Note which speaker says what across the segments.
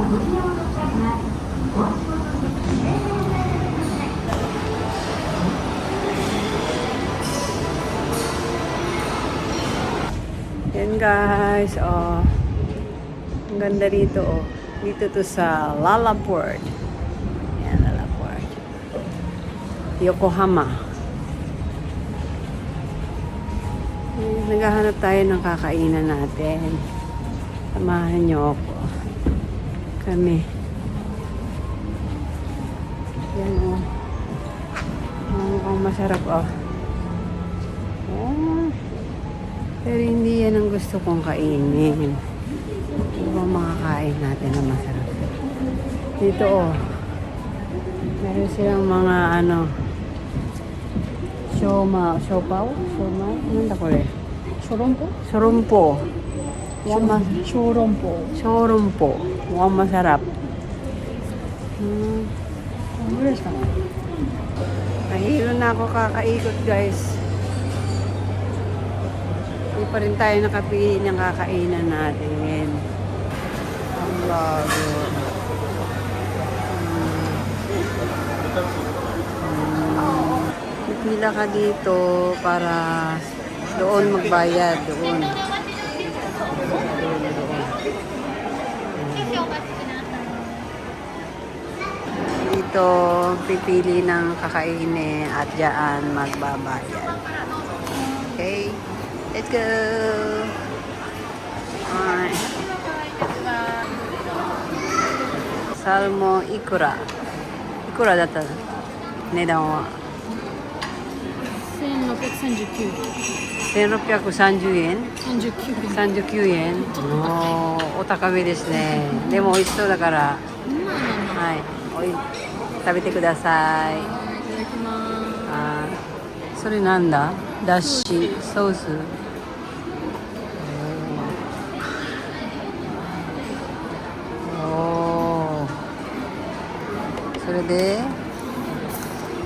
Speaker 1: Yan guys, oh. Ang ganda rito, oh. Dito to sa LaLaport. Yan, LaLaport. Yokohama. Naghahanap tayo ng kakainan natin. Samahan niyo ako. Kami. Yan, oh. Mukhang masarap, oh. Oh. Pero hindi yan ang gusto kong kainin. Ano bang makakain natin na masarap? Dito, oh. Meron silang mga, ano, siopaw? Siomai? Nanda kore?
Speaker 2: Shorompo?
Speaker 1: Sorompo.
Speaker 2: Shorompo.
Speaker 1: Sorompo. Mukhang masarap. Nahilo na ako kakaikot, guys. Hindi pa rin tayo nakapili ng kakainan natin. Ang lago. Pipila ka dito para doon magbayad. Doon. Dito pipili ng kakainin at diyan magbabayad. Okay? Let's go! Alright. Salmon ikura. Ikura datta nedan wa? 1630円。39円。お高めですね。でも美味しそうだから、はい、食べてください。あー、それなんだ？だし、ソース。おー。それで、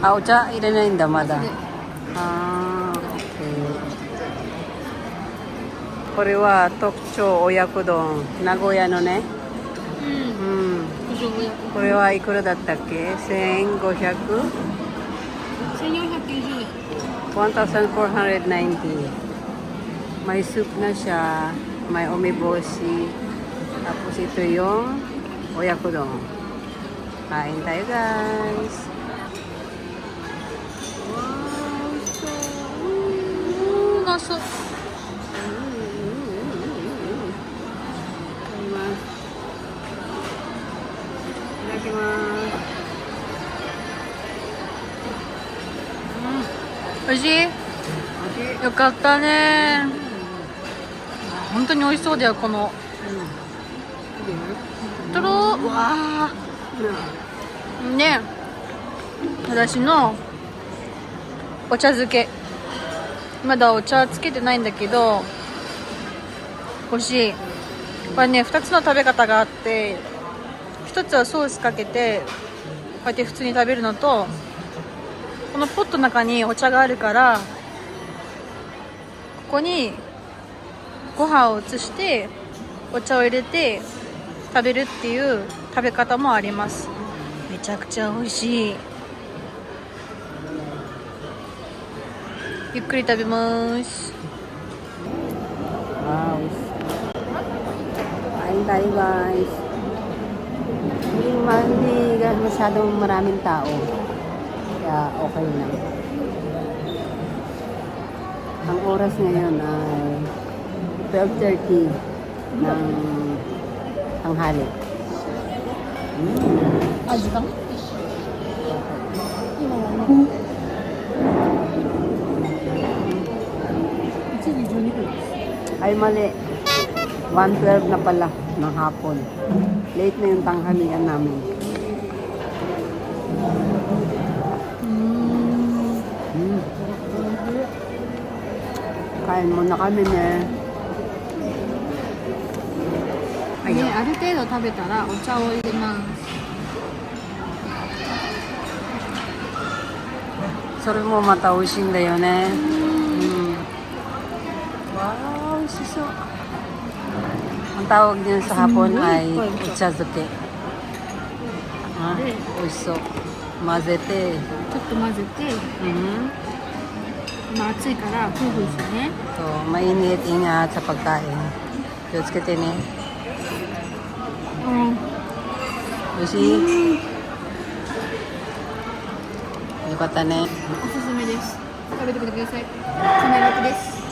Speaker 1: あ、お茶入れないんだまだ。あー、オッケー。これは特徴親子丼、名古屋のね。うん。これはいくらだったっけ？ 1500？
Speaker 2: 1490円。
Speaker 1: 1,490. May soup na siya, may omiboshi, tapos ito yung oyakudon. Kain tayo guys. Wow, soおいしい？よかったね。本当に美味しそうだよ、この。とろー、わー。ね、私のお茶漬け。まだお茶つけてないんだけど、美味しい。これね、2つの食べ方があって、1つはソースかけて、こうやって普通に食べるのと、このポットの中にお茶があるから、ここにご飯を移してお茶を入れて食べるっていう食べ方もあります。めちゃくちゃ美味しい。ゆっくり食べます。Wow. Kain tayo guys. Hindi masyadong maraming tao. Kaya okay lang. Ang oras ngayon ay 12:30 ng tanghali.
Speaker 2: Ajitang?
Speaker 1: Ay mali. 1:12 na pala ng hapon. Late na yung tanghalian namin. Kain muna kami ne.
Speaker 2: で、ある程度食べたらお茶を入れます。
Speaker 1: それもまた美味しいんだよね。わあ、美味しそう。Ang tawag niyan sa hapon ay o茶漬け.
Speaker 3: Ah,
Speaker 2: で
Speaker 3: uso. Mazete.
Speaker 2: ちょっと混ぜて、 今暑いからフーフーしてね。
Speaker 3: So, mainit, ingat sa pagkain. Yotsuke ne.
Speaker 2: うん。
Speaker 3: Oishii? Yokatta ne.
Speaker 2: おすすめです。食べてみてください。米楽です。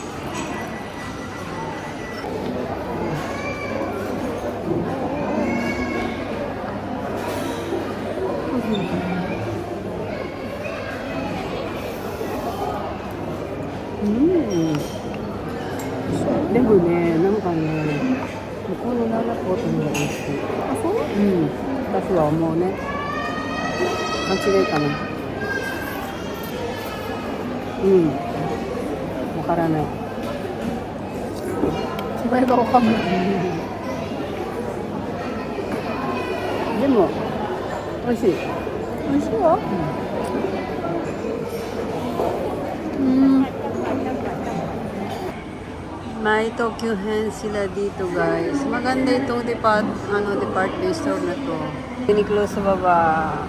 Speaker 3: でもね、なんかね、向こうの長くことの方が美味しい。
Speaker 2: あ、そう？
Speaker 3: 私は思うね。間違いかな。わからない。
Speaker 2: それがわかんない。
Speaker 3: でも、美味しい。
Speaker 2: 美味しいわ。
Speaker 3: May Tokyo Hen sila dito, guys. Maganda itong department store na to. Kini-close sa baba.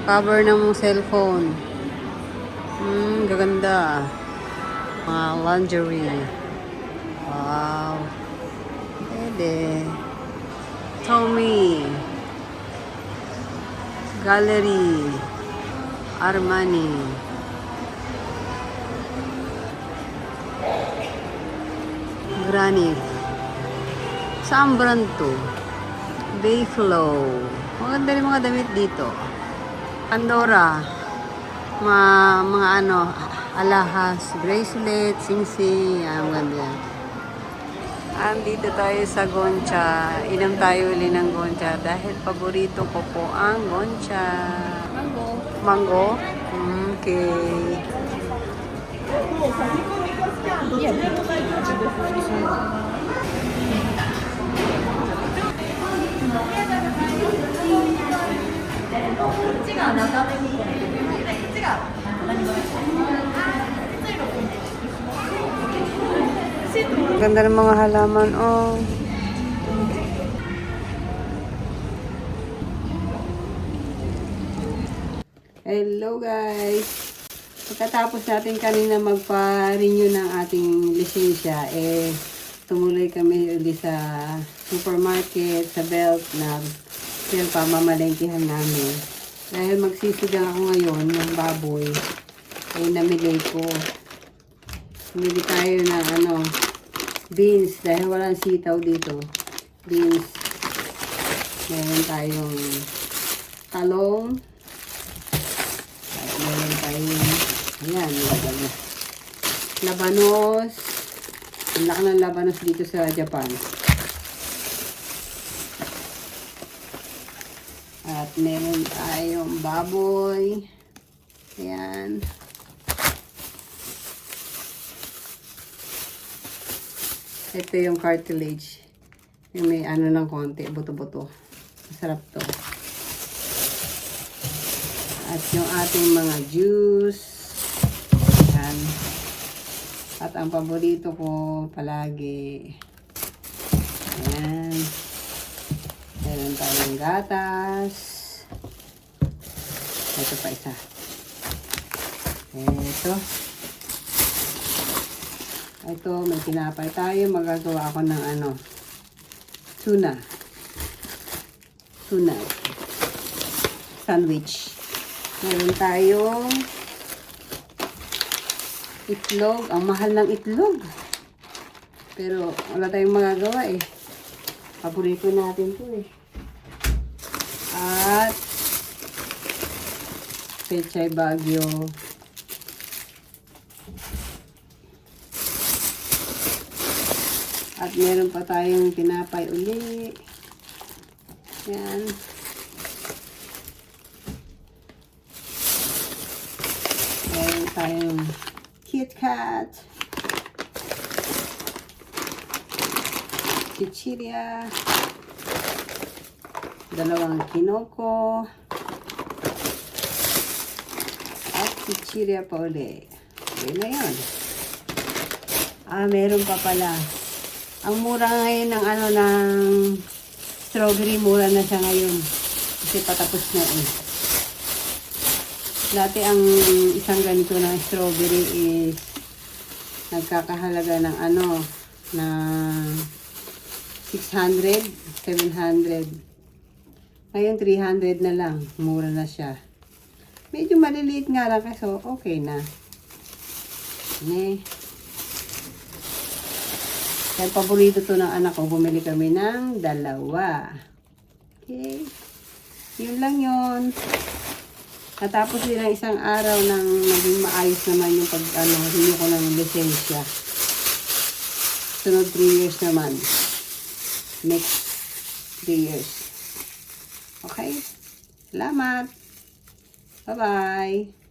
Speaker 3: Cover ng cellphone. Gaganda. Mga lingerie. Wow. Pwede. Tommy. Gallery. Armani. Granite. Saan brand to? Bayflow. Maganda rin mga damit dito. Pandora. Mga alahas, bracelet, sing-sing. Ang ganda yan. Andito tayo sa Goncha. Inom tayo uli ng Goncha dahil paborito ko po ang Goncha. Mango? Okay. Ganda ng mga halaman, oh. Hello guys! Pagkatapos natin kanina magpa-renew ng ating lisensya, tumuloy kami ulit sa supermarket, sa belt na pamamalengkehan namin. Dahil magsisigang ako ngayon ng baboy, namili ko. Namili tayo ng beans dahil walang sitaw dito. Beans. Meron tayong talong. Meron tayong, ayan, labanos. Ang laki ng labanos dito sa Japan. At meron tayong baboy. Ayan. Ito yung cartilage. Yung may ng konti, buto-buto. Masarap to. At yung ating mga juice. Ayan. At ang paborito ko palagi. Ayan. Meron tayong gatas. Ito pa isa. Ito, may tinapay tayo. Magagawa ako ng tuna sandwich. Meron tayong itlog. Ang mahal ng itlog. Pero wala tayong magagawa eh. Paborito natin to eh. At pechay bagyo. At meron pa tayong tinapay uli. Yan. Meron tayong KitKat. Chichirya. Dalawang kinoko. At chichirya pa uli. Yun na yun. Meron pa pala. Ang mura ngayon ng ano ng strawberry, mura na siya ngayon. Kasi patapos na eh. Dati ang isang ganito ng strawberry is nagkakahalaga ng ano na 600, 700. Ngayon 300 na lang. Mura na siya. Medyo maliliit nga lang kasi okay na. Kaya paborito to ng anak ko. Bumili kami ng 2. Okay. Yun lang yun. Natapos din ang isang araw nang naging maayos naman yung renew ko ng lisensya. Sunod 3 years naman. Next 3 years. Okay? Salamat. Bye-bye.